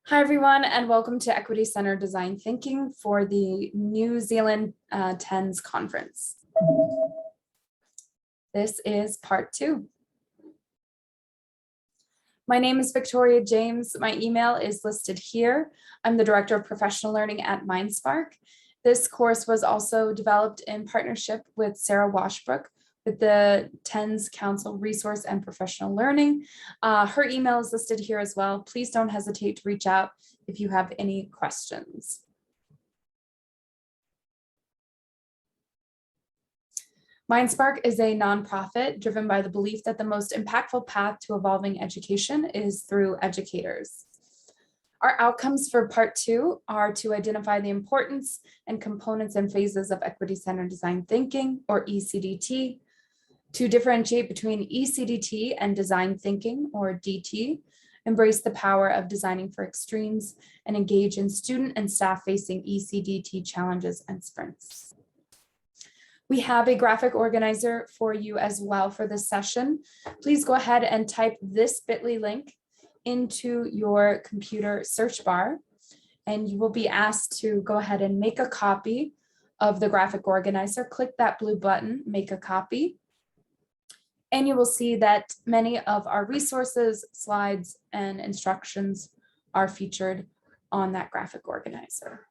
Hi, everyone, and welcome to Equity Center Design Thinking for the New Zealand TENZ Conference. This is part 2. My name is Victoria James. My email is listed here. I'm the Director of Professional Learning at Mindspark. This course was also developed in partnership with Sarah Washbrook with the TENZ Council Resource and Professional Learning. Her email is listed here as well. Please don't hesitate to reach out if you have any questions. Mindspark is a nonprofit driven by the belief that the most impactful path to evolving education is through educators. Our outcomes for part 2 are to identify the importance and components and phases of equity-centered design thinking, or ECDT, to differentiate between ECDT and design thinking, or DT, embrace the power of designing for extremes, and engage in student and staff-facing ECDT challenges and sprints. We have a graphic organizer for you as well for this session. Please go ahead and type this bit.ly link into your computer search bar, and you will be asked to go ahead and make a copy of the graphic organizer. Click that blue button, make a copy. And you will see that many of our resources, slides, and instructions are featured on that graphic organizer.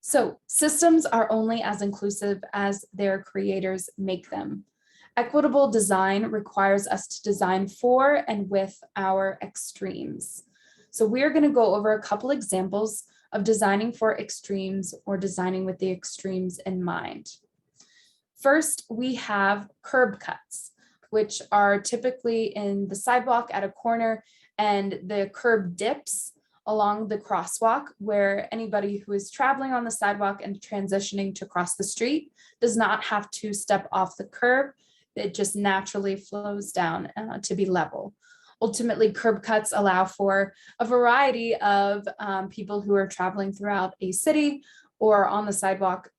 So systems are only as inclusive as their creators make them. Equitable design requires us to design for and with our extremes. So we're going to go over a couple examples of designing for extremes or designing with the extremes in mind. First, we have curb cuts, which are typically in the sidewalk at a corner, and the curb dips along the crosswalk where anybody who is traveling on the sidewalk and transitioning to cross the street does not have to step off the curb. It just naturally flows down to be level. Ultimately, curb cuts allow for a variety of people who are traveling throughout a city or on the sidewalk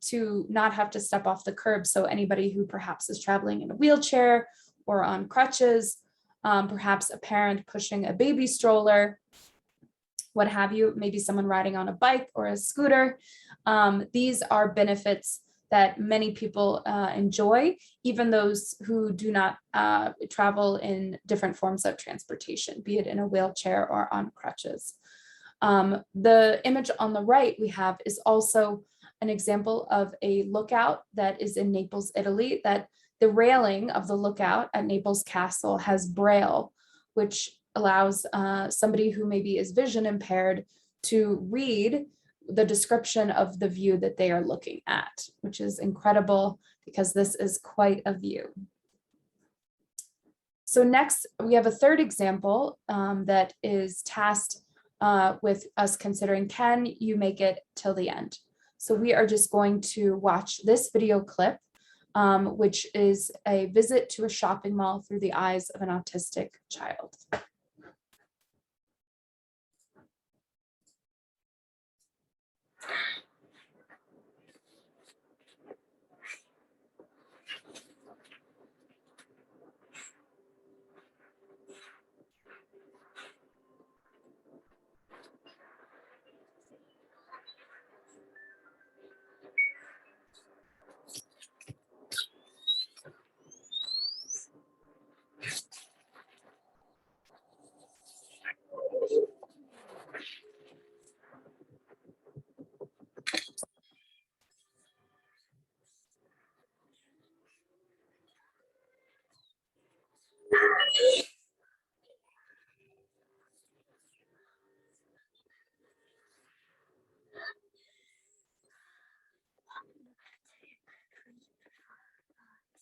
to not have to step off the curb. So anybody who perhaps is traveling in a wheelchair or on crutches, perhaps a parent pushing a baby stroller, what have you, maybe someone riding on a bike or a scooter. These are benefits that many people enjoy, even those who do not travel in different forms of transportation, be it in a wheelchair or on crutches. The image on the right we have is also an example of a lookout that is in Naples, Italy, that the railing of the lookout at Naples Castle has Braille, which allows somebody who maybe is vision impaired to read the description of the view that they are looking at, which is incredible because this is quite a view. So next, we have a third example that is tasked with us considering, can you make it till the end? So we are just going to watch this video clip, which is a visit to a shopping mall through the eyes of an autistic child.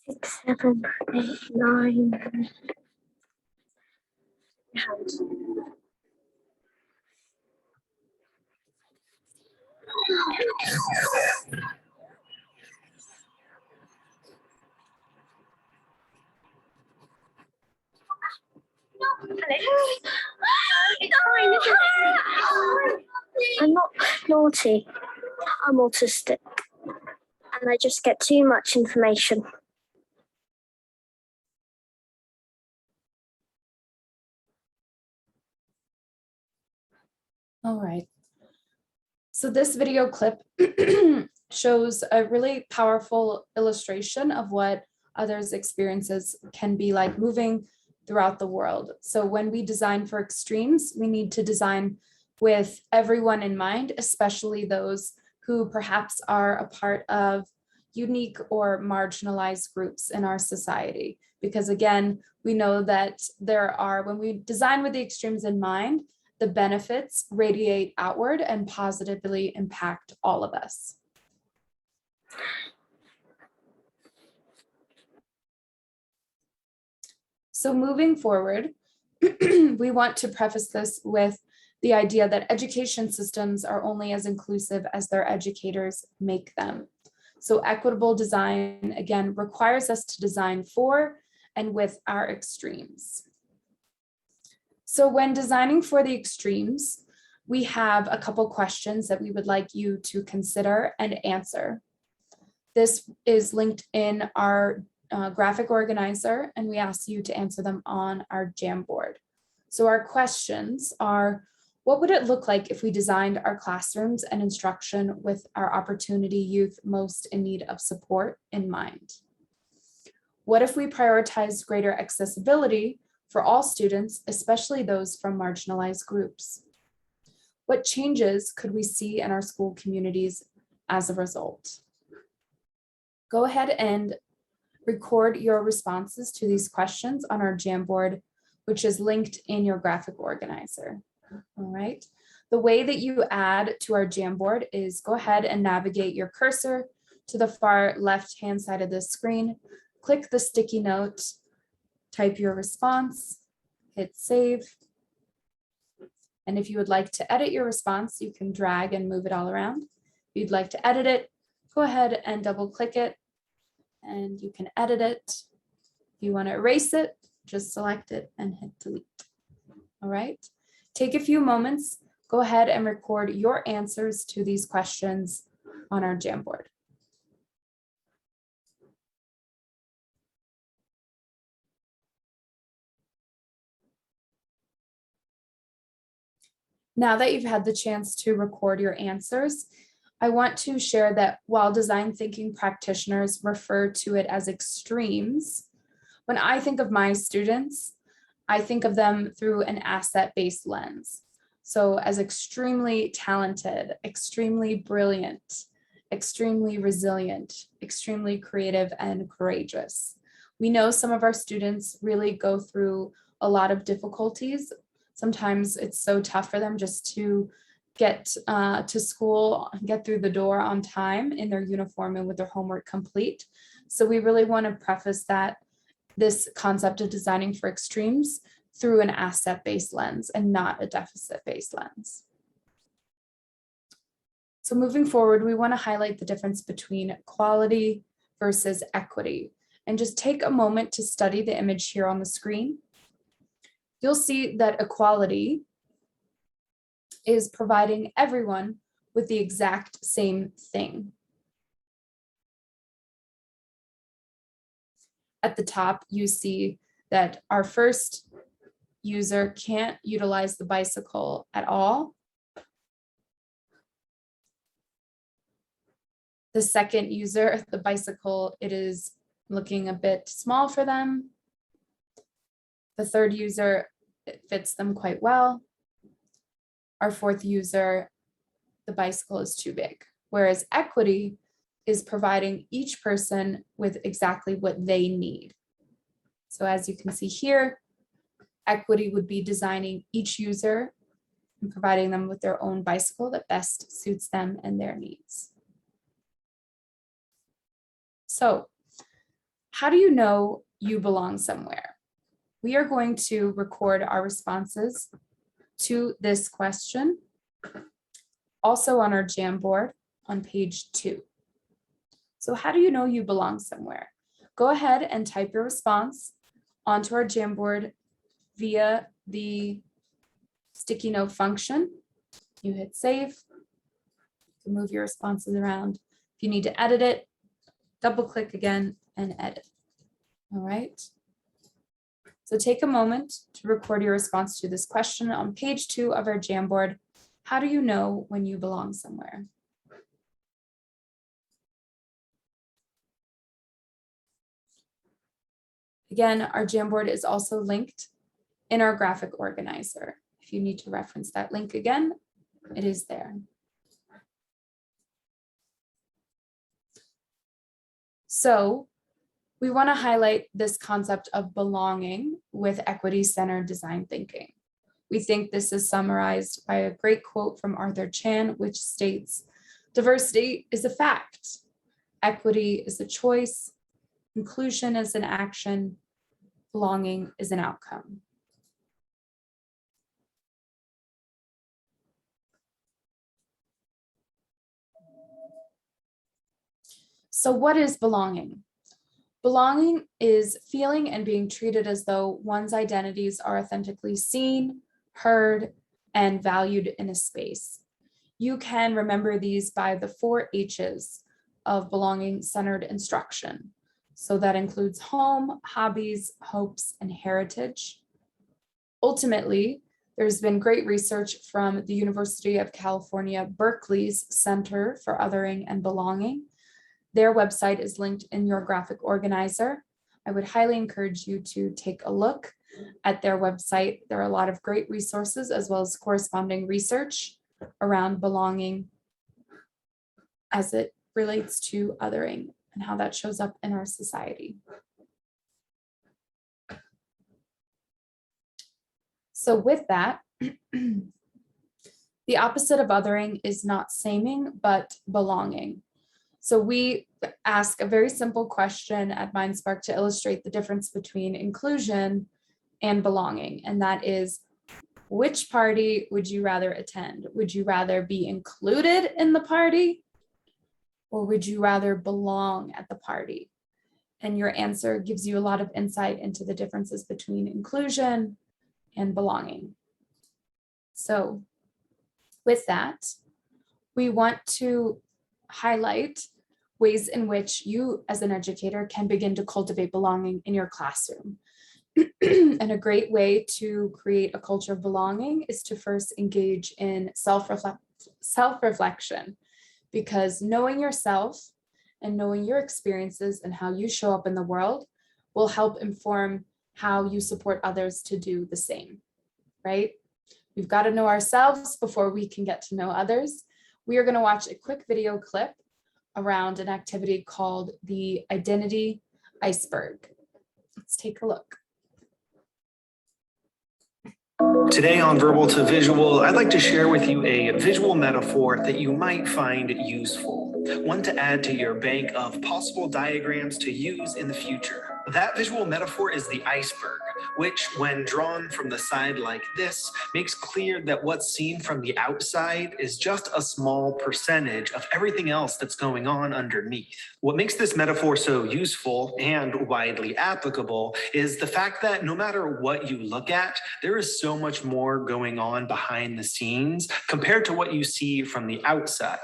Six, 7, 8, 9. I'm not naughty. I'm autistic, and I just get too much information. All right. So this video clip shows a really powerful illustration of what others' experiences can be like moving throughout the world. So when we design for extremes, we need to design with everyone in mind, especially those who perhaps are a part of unique or marginalized groups in our society. Because again, we know that when we design with the extremes in mind, the benefits radiate outward and positively impact all of us. So moving forward, we want to preface this with the idea that education systems are only as inclusive as their educators make them. So equitable design, again, requires us to design for and with our extremes. So when designing for the extremes, we have a couple questions that we would like you to consider and answer. This is linked in our graphic organizer, and we ask you to answer them on our Jamboard. So our questions are, what would it look like if we designed our classrooms and instruction with our opportunity youth most in need of support in mind? What if we prioritized greater accessibility for all students, especially those from marginalized groups? What changes could we see in our school communities as a result? Go ahead and record your responses to these questions on our Jamboard, which is linked in your graphic organizer. All right. The way that you add to our Jamboard is go ahead and navigate your cursor to the far left-hand side of the screen, click the sticky note, type your response, hit save. And if you would like to edit your response, you can drag and move it all around. If you'd like to edit it, go ahead and double click it and you can edit it. If you want to erase it, just select it and hit delete. All right. Take a few moments, go ahead and record your answers to these questions on our Jamboard. Now that you've had the chance to record your answers, I want to share that while design thinking practitioners refer to it as extremes, when I think of my students, I think of them through an asset-based lens. So as extremely talented, extremely brilliant, extremely resilient, extremely creative and courageous. We know some of our students really go through a lot of difficulties. Sometimes it's so tough for them just to get to school, get through the door on time in their uniform and with their homework complete. So we really want to preface this concept of designing for extremes through an asset-based lens and not a deficit-based lens. So moving forward, we want to highlight the difference between quality versus equity. And just take a moment to study the image here on the screen. You'll see that equality is providing everyone with the exact same thing. At the top, you see that our first user can't utilize the bicycle at all. The second user, the bicycle, it is looking a bit small for them. The third user, it fits them quite well. Our fourth user, the bicycle is too big. Whereas equity is providing each person with exactly what they need. So as you can see here, equity would be designing each user and providing them with their own bicycle that best suits them and their needs. So how do you know you belong somewhere? We are going to record our responses to this question, also on our Jamboard on page 2. So how do you know you belong somewhere? Go ahead and type your response onto our Jamboard via the sticky note function. You hit save. You can move your responses around. If you need to edit it, double click again and edit. All right. So take a moment to record your response to this question on page 2 of our Jamboard How do you know when you belong somewhere? Again, our Jamboard is also linked in our graphic organizer. If you need to reference that link again, it is there. So we want to highlight this concept of belonging with equity-centered design thinking. We think this is summarized by a great quote from Arthur Chan, which states, "Diversity is a fact. Equity is a choice. Inclusion is an action. Belonging is an outcome." So what is belonging? Belonging is feeling and being treated as though one's identities are authentically seen, heard, and valued in a space. You can remember these by the 4 H's of belonging-centered instruction. So that includes home, hobbies, hopes, and heritage. Ultimately, there's been great research from the University of California, Berkeley's Center for Othering and Belonging. Their website is linked in your graphic organizer. I would highly encourage you to take a look at their website. There are a lot of great resources as well as corresponding research around belonging as it relates to othering and how that shows up in our society. So with that, the opposite of othering is not saming, but belonging. So we ask a very simple question at Mindspark to illustrate the difference between inclusion and belonging, and that is, which party would you rather attend? Would you rather be included in the party, or would you rather belong at the party? And your answer gives you a lot of insight into the differences between inclusion and belonging. So with that, we want to highlight ways in which you as an educator can begin to cultivate belonging in your classroom. And a great way to create a culture of belonging is to first engage in self-reflection, because knowing yourself and knowing your experiences and how you show up in the world will help inform how you support others to do the same, right? We've got to know ourselves before we can get to know others. We are going to watch a quick video clip around an activity called the Identity Iceberg. Let's take a look. Today on Verbal to Visual, I'd like to share with you a visual metaphor that you might find useful, one to add to your bank of possible diagrams to use in the future. That visual metaphor is the iceberg, which, when drawn from the side like this, makes clear that what's seen from the outside is just a small percentage of everything else that's going on underneath. What makes this metaphor so useful and widely applicable is the fact that no matter what you look at, there is so much more going on behind the scenes compared to what you see from the outside.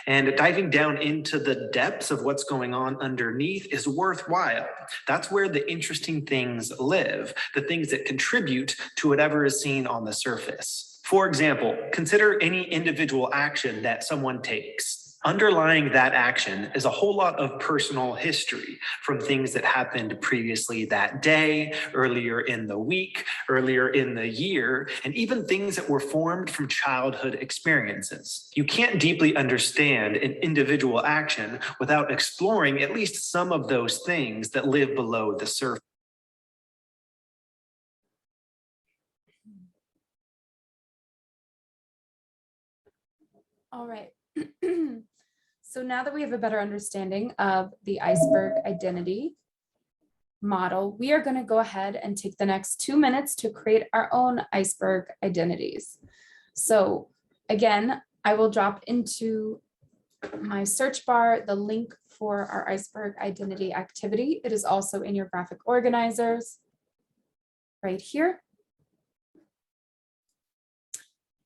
And diving down into the depths of what's going on underneath is worthwhile. That's where the interesting things live, the things that contribute to whatever is seen on the surface. For example, consider any individual action that someone takes. Underlying that action is a whole lot of personal history, from things that happened previously that day, earlier in the week, earlier in the year, and even things that were formed from childhood experiences. You can't deeply understand an individual action without exploring at least some of those things that live below the surface. All right. So now that we have a better understanding of the iceberg identity model, we are going to go ahead and take the next 2 minutes to create our own iceberg identities. So again, I will drop into my search bar the link for our iceberg identity activity. It is also in your graphic organizers right here.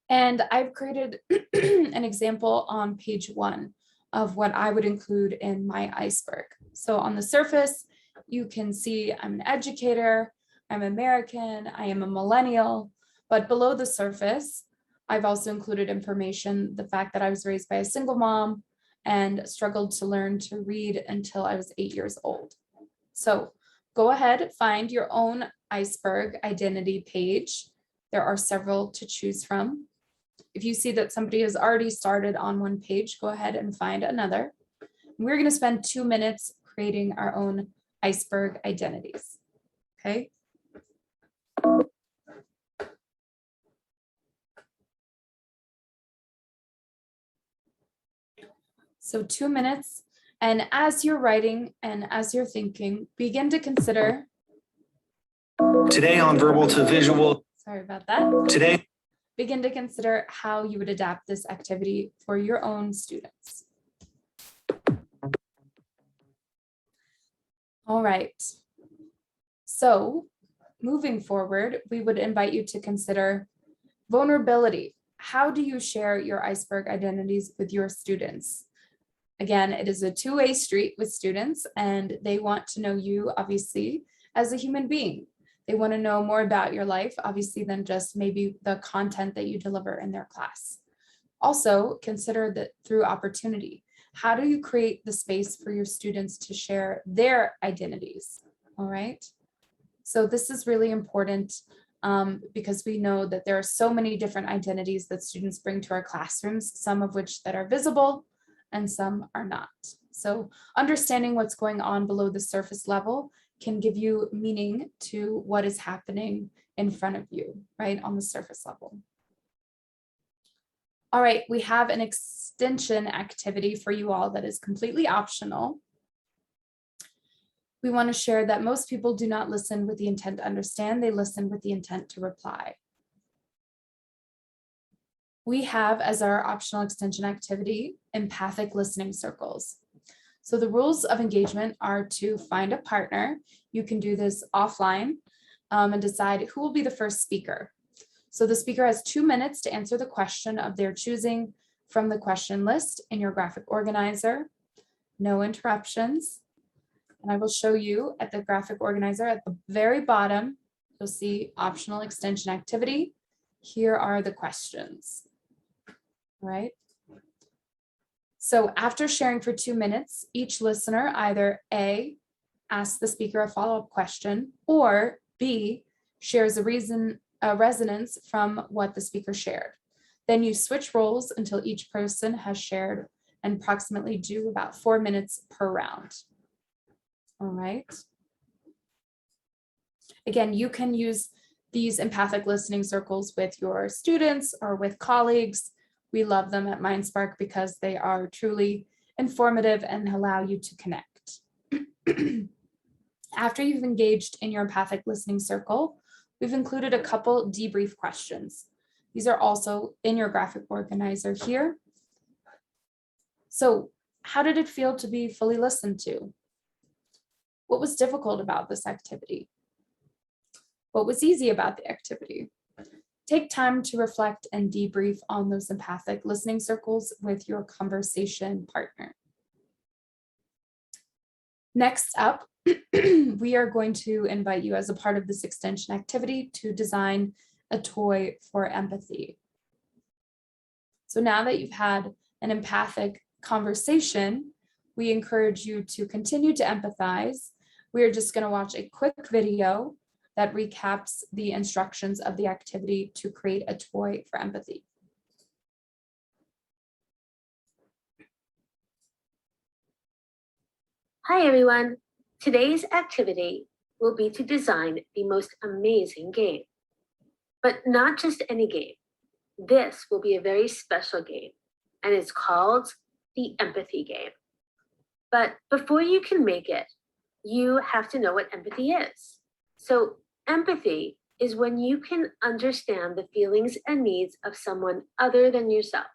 And I've created an example on page 1 of what I would include in my iceberg. So on the surface, you can see I'm an educator, I'm American, I am a millennial, but below the surface, I've also included information, the fact that I was raised by a single mom and struggled to learn to read until I was 8 years old. So go ahead, find your own Iceberg identity page. There are several to choose from. If you see that somebody has already started on one page, go ahead and find another. We're going to spend 2 minutes creating our own Iceberg identities. Okay. So 2 minutes. And as you're writing and as you're thinking, begin to consider. Today on Verbal to Visual. Sorry about that. Today. Begin to consider how you would adapt this activity for your own students. All right. So moving forward, we would invite you to consider vulnerability. How do you share your Iceberg identities with your students? Again, it is a two-way street with students, and they want to know you, obviously, as a human being. They want to know more about your life, obviously, than just maybe the content that you deliver in their class. Also, consider that through opportunity. How do you create the space for your students to share their identities? All right. So this is really important because we know that there are so many different identities that students bring to our classrooms, some of which that are visible and some are not. So understanding what's going on below the surface level can give you meaning to what is happening in front of you, right, on the surface level. All right, we have an extension activity for you all that is completely optional. We want to share that most people do not listen with the intent to understand, they listen with the intent to reply. We have as our optional extension activity, empathic listening circles. So the rules of engagement are to find a partner. You can do this offline and decide who will be the first speaker. So the speaker has 2 minutes to answer the question of their choosing from the question list in your graphic organizer. No interruptions. And I will show you at the graphic organizer at the very bottom, you'll see optional extension activity. Here are the questions. All right. So after sharing for 2 minutes, each listener either A, asks the speaker a follow-up question, or B, shares a resonance from what the speaker shared. Then you switch roles until each person has shared and approximately do about 4 minutes per round. All right. Again, you can use these empathic listening circles with your students or with colleagues. We love them at Mindspark because they are truly informative and allow you to connect. After you've engaged in your empathic listening circle, we've included a couple debrief questions. These are also in your graphic organizer here. So, how did it feel to be fully listened to? What was difficult about this activity? What was easy about the activity? Take time to reflect and debrief on those empathic listening circles with your conversation partner. Next up, we are going to invite you as a part of this extension activity to design a toy for empathy. So now that you've had an empathic conversation, we encourage you to continue to empathize. We are just going to watch a quick video that recaps the instructions of the activity to create a toy for empathy. Hi everyone. Today's activity will be to design the most amazing game. But not just any game. This will be a very special game, and it's called the empathy game. But before you can make it, you have to know what empathy is. So empathy is when you can understand the feelings and needs of someone other than yourself.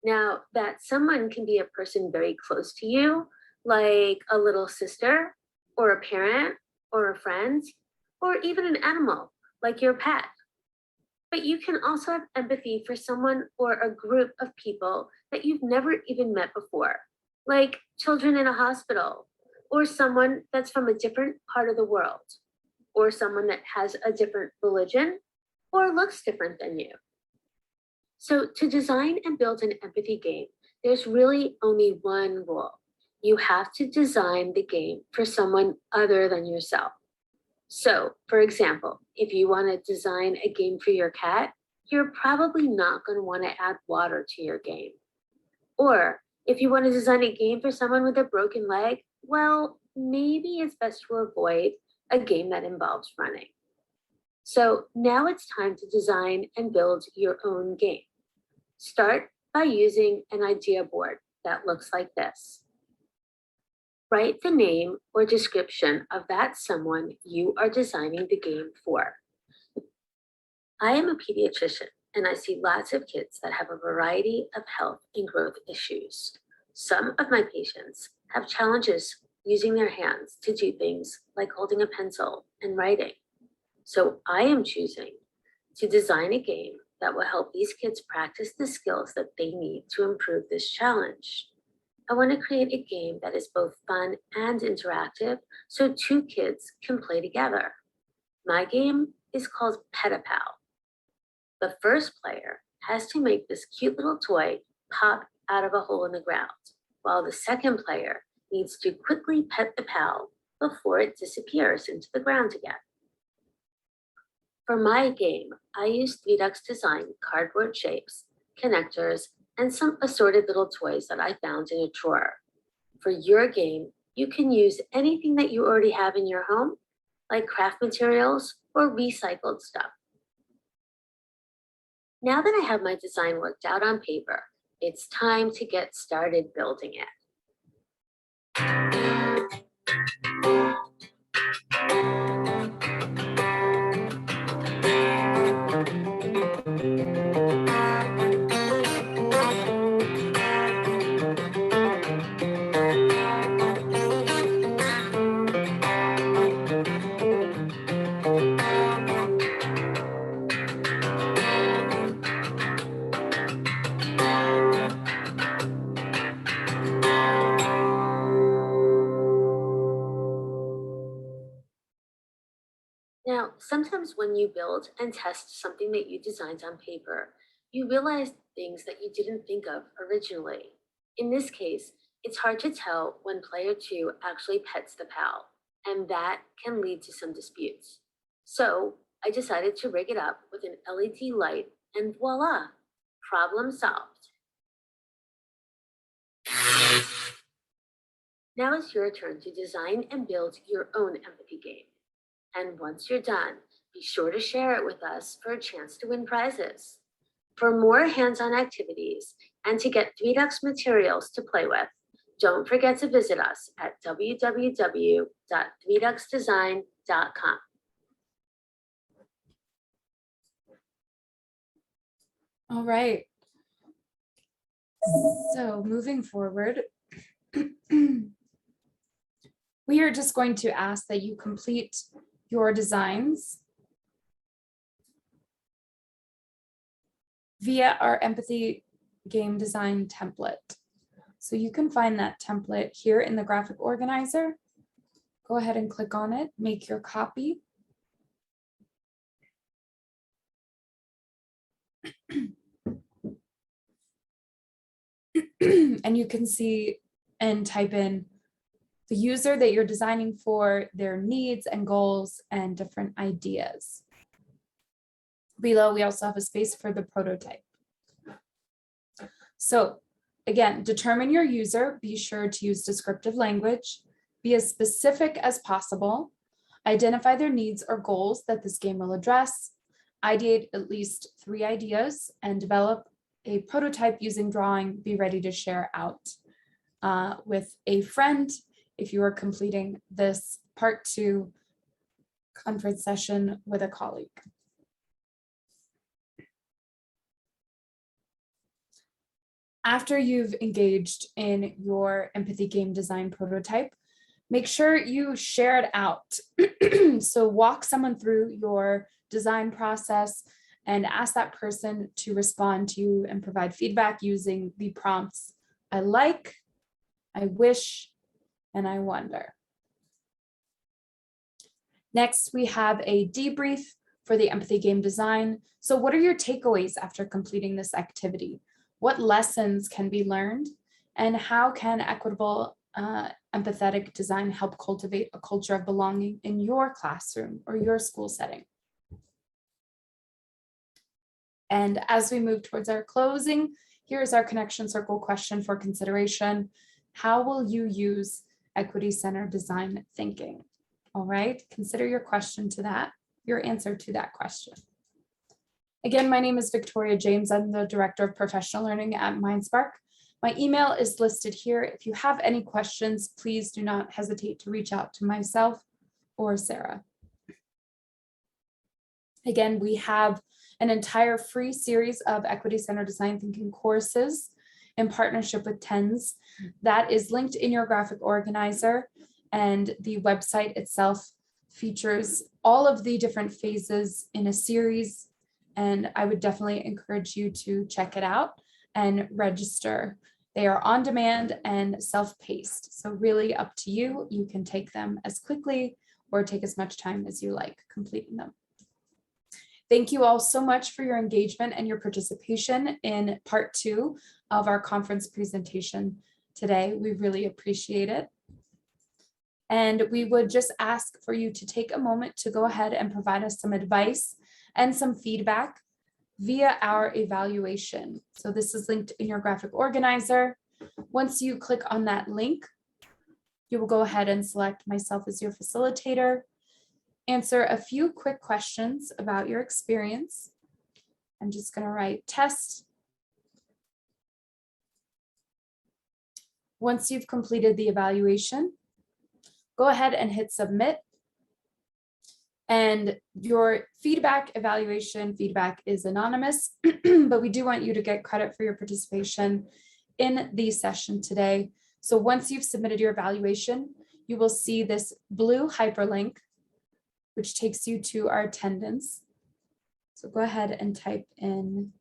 Now, that someone can be a person very close to you, like a little sister, or a parent, or a friend, or even an animal, like your pet. But you can also have empathy for someone or a group of people that you've never even met before, like children in a hospital, or someone that's from a different part of the world, or someone that has a different religion or looks different than you. So to design and build an empathy game, there's really only one rule. You have to design the game for someone other than yourself. So, for example, if you want to design a game for your cat, you're probably not going to want to add water to your game. Or if you want to design a game for someone with a broken leg, well, maybe it's best to avoid a game that involves running. So now it's time to design and build your own game. Start by using an idea board that looks like this. Write the name or description of that someone you are designing the game for. I am a pediatrician and I see lots of kids that have a variety of health and growth issues. Some of my patients have challenges using their hands to do things like holding a pencil and writing. So I am choosing to design a game that will help these kids practice the skills that they need to improve this challenge. I want to create a game that is both fun and interactive so two kids can play together. My game is called Pet-a-Pal. The first player has to make this cute little toy pop out of a hole in the ground, while the second player needs to quickly pet the pal before it disappears into the ground again. For my game, I use 3Duck's Design cardboard shapes, connectors, and some assorted little toys that I found in a drawer. For your game, you can use anything that you already have in your home, like craft materials or recycled stuff. Now that I have my design worked out on paper, it's time to get started building it. Now, sometimes when you build and test something that you designed on paper, you realize things that you didn't think of originally. In this case, it's hard to tell when player 2 actually pets the pal, and that can lead to some disputes. So I decided to rig it up with an LED light, and voila, problem solved. Now it's your turn to design and build your own empathy game. And once you're done, be sure to share it with us for a chance to win prizes. For more hands-on activities and to get 3Ducks materials to play with, don't forget to visit us at www.3ducksdesign.com. All right. So moving forward, we are just going to ask that you complete your designs via our empathy game design template. So you can find that template here in the graphic organizer. Go ahead and click on it, make your copy. And you can see and type in the user that you're designing for, their needs and goals and different ideas. Below, we also have a space for the prototype. So again, determine your user, be sure to use descriptive language, be as specific as possible, identify their needs or goals that this game will address, ideate at least 3 ideas, and develop a prototype using drawing. Be ready to share out with a friend if you are completing this part 2 conference session with a colleague. After you've engaged in your empathy game design prototype, make sure you share it out. So walk someone through your design process and ask that person to respond to you and provide feedback using the prompts I like, I wish, and I wonder. Next, we have a debrief for the empathy game design. So what are your takeaways after completing this activity? What lessons can be learned? And how can equitable empathetic design help cultivate a culture of belonging in your classroom or your school setting? And as we move towards our closing, here's our connection circle question for consideration. How will you use equity-centered design thinking? All right, consider your answer to that question. Again, my name is Victoria James. I'm the Director of Professional Learning at Mindspark. My email is listed here. If you have any questions, please do not hesitate to reach out to myself or Sarah. Again, we have an entire free series of equity-centered design thinking courses in partnership with TENZ. That is linked in your graphic organizer, and the website itself features all of the different phases in a series, and I would definitely encourage you to check it out and register. They are on demand and self-paced, so really up to you. You can take them as quickly or take as much time as you like completing them. Thank you all so much for your engagement and your participation in part 2 of our conference presentation today. We really appreciate it. And we would just ask for you to take a moment to go ahead and provide us some advice and some feedback via our evaluation. So this is linked in your graphic organizer. Once you click on that link, you will go ahead and select myself as your facilitator, answer a few quick questions about your experience. I'm just going to write test. Once you've completed the evaluation, go ahead and hit submit. And your evaluation feedback is anonymous, but we do want you to get credit for your participation in the session today. So once you've submitted your evaluation, you will see this blue hyperlink, which takes you to our attendance. So go ahead and type in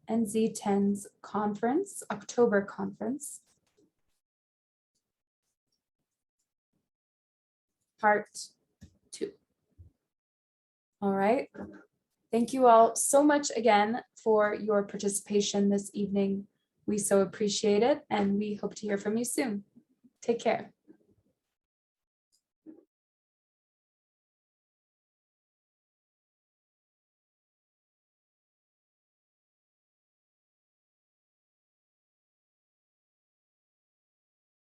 TENZ Conference, October Conference, Part 2. All right. Thank you all so much again for your participation this evening. We so appreciate it, and we hope to hear from you soon. Take care.